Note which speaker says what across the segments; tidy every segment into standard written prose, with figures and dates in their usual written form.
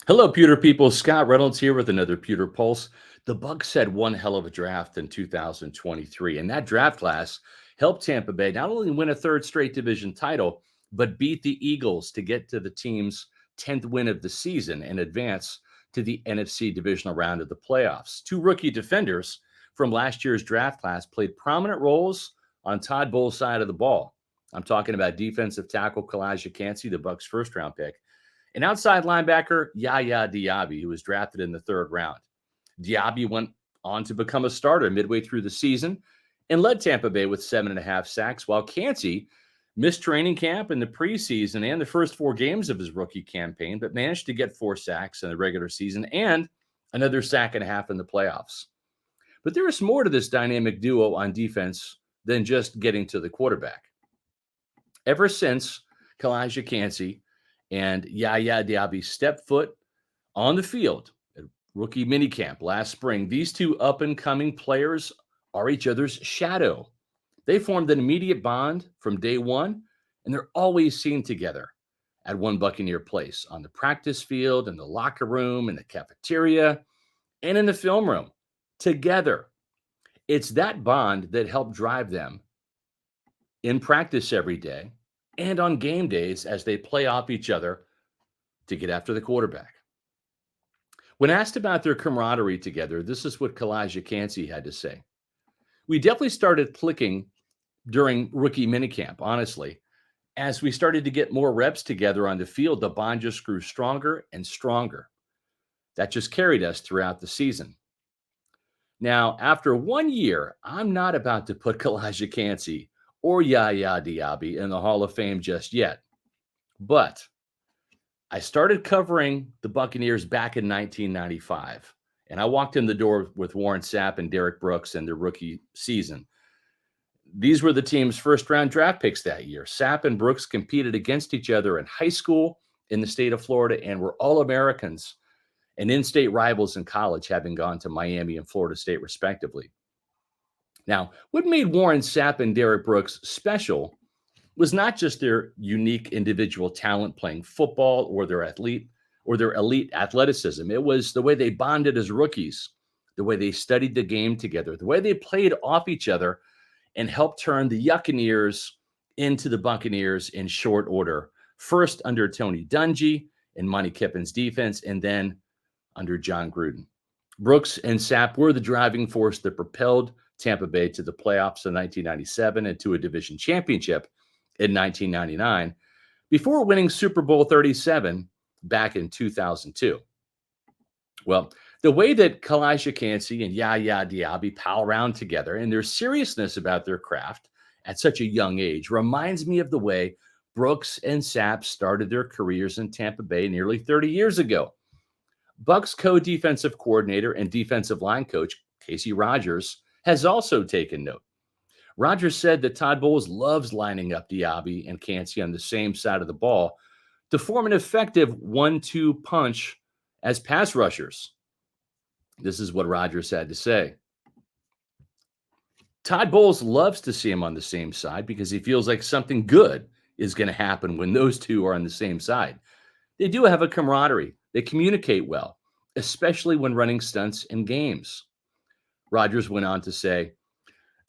Speaker 1: Hello, Pewter people. Scott Reynolds here with another Pewter Pulse. The Bucs had one hell of a draft in 2023, and that draft class helped Tampa Bay not only win a third straight division title, but beat the Eagles to get to the team's 10th win of the season and advance to the NFC divisional round of the playoffs. Two rookie defenders from last year's draft class played prominent roles on Todd Bowles' side of the ball. I'm talking about defensive tackle Calijah Kancey, the Bucs' first round pick, and outside linebacker YaYa Diaby, who was drafted in the third round. Diaby went on to become a starter midway through the season and led Tampa Bay with 7.5 sacks, while Kancey missed training camp in the preseason and the first 4 games of his rookie campaign, but managed to get 4 sacks in the regular season and another sack and a half in the playoffs. But there is more to this dynamic duo on defense than just getting to the quarterback. Ever since Kalijah Kancey and YaYa Diaby stepped foot on the field at rookie minicamp last spring, these two up-and-coming players are each other's shadow. They formed an immediate bond from day one, and they're always seen together at one Buccaneer place, on the practice field, in the locker room, in the cafeteria, and in the film room, together. It's that bond that helped drive them in practice every day and on game days as they play off each other to get after the quarterback. When asked about their camaraderie together, this is what Kalijah Kancey had to say. We definitely started clicking during rookie minicamp, honestly. As we started to get more reps together on the field, the bond just grew stronger and stronger. That just carried us throughout the season. Now, after 1 year, I'm not about to put Kalijah Kancey or YaYa Diaby in the Hall of Fame just yet. But I started covering the Buccaneers back in 1995, and I walked in the door with Warren Sapp and Derek Brooks in their rookie season. These were the team's first-round draft picks that year. Sapp and Brooks competed against each other in high school in the state of Florida and were All-Americans and in-state rivals in college, having gone to Miami and Florida State, respectively. Now, what made Warren Sapp and Derek Brooks special was not just their unique individual talent playing football or their elite athleticism. It was the way they bonded as rookies, the way they studied the game together, the way they played off each other and helped turn the Yuccaneers into the Buccaneers in short order. First under Tony Dungy and Monty Kippen's defense, and then under John Gruden. Brooks and Sapp were the driving force that propelled Tampa Bay to the playoffs in 1997 and to a division championship in 1999 before winning Super Bowl 37 back in 2002. Well, the way that Kalijah Kancey and YaYa Diaby pal around together and their seriousness about their craft at such a young age reminds me of the way Brooks and Sapp started their careers in Tampa Bay nearly 30 years ago. Bucs co-defensive coordinator and defensive line coach Casey Rogers has also taken note. Rogers said that Todd Bowles loves lining up Diaby and Kancey on the same side of the ball to form an effective 1-2 punch as pass rushers. This is what Rogers had to say. Todd Bowles loves to see him on the same side because he feels like something good is going to happen when those two are on the same side. They do have a camaraderie. They communicate well, especially when running stunts in games. Rogers went on to say,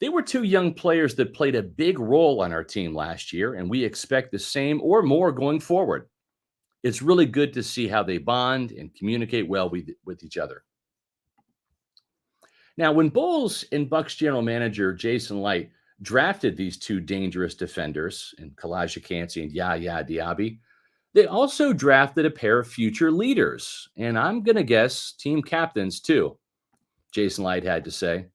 Speaker 1: they were two young players that played a big role on our team last year, and we expect the same or more going forward. It's really good to see how they bond and communicate well with each other. Now, when Bowles and Bucs general manager Jason Licht drafted these two dangerous defenders in Kalijah Kancey and YaYa Diaby, they also drafted a pair of future leaders, and I'm going to guess team captains too, Jason Licht had to say.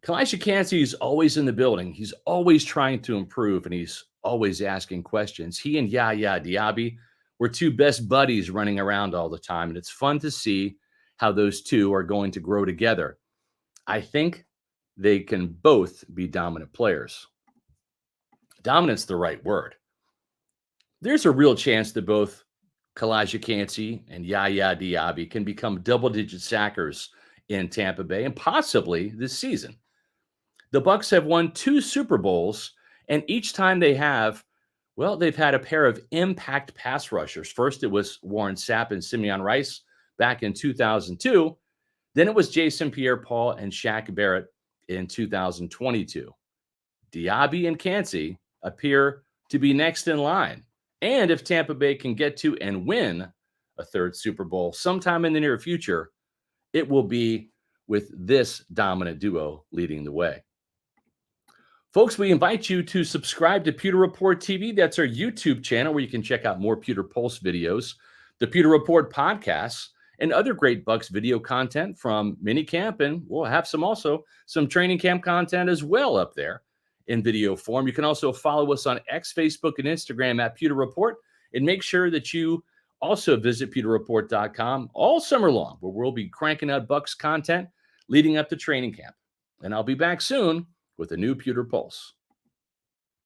Speaker 1: Kalijah Kancey is always in the building. He's always trying to improve, and he's always asking questions. He and YaYa Diaby were two best buddies running around all the time, and it's fun to see how those two are going to grow together. I think they can both be dominant players. Dominant's the right word. There's a real chance that both Kalijah Kancey and YaYa Diaby can become double-digit sackers in Tampa Bay and possibly this season. The Bucs have won 2 Super Bowls, and each time they have, Well, they've had a pair of impact pass rushers. First, it was Warren Sapp and Simeon Rice back in 2002. Then it was Jason Pierre-Paul and Shaq Barrett in 2022. Diaby and Kancey appear to be next in line. And if Tampa Bay can get to and win a third Super Bowl sometime in the near future, it will be with this dominant duo leading the way. Folks, we invite you to subscribe to Pewter Report TV. That's our YouTube channel where you can check out more Pewter Pulse videos, the Pewter Report podcasts, and other great Bucs video content from minicamp. And we'll have some training camp content as well up there in video form. You can also follow us on X, Facebook, and Instagram at Pewter Report. And make sure that you also visit pewterreport.com all summer long, where we'll be cranking out Bucs content leading up to training camp. And I'll be back soon with a new Pewter Pulse.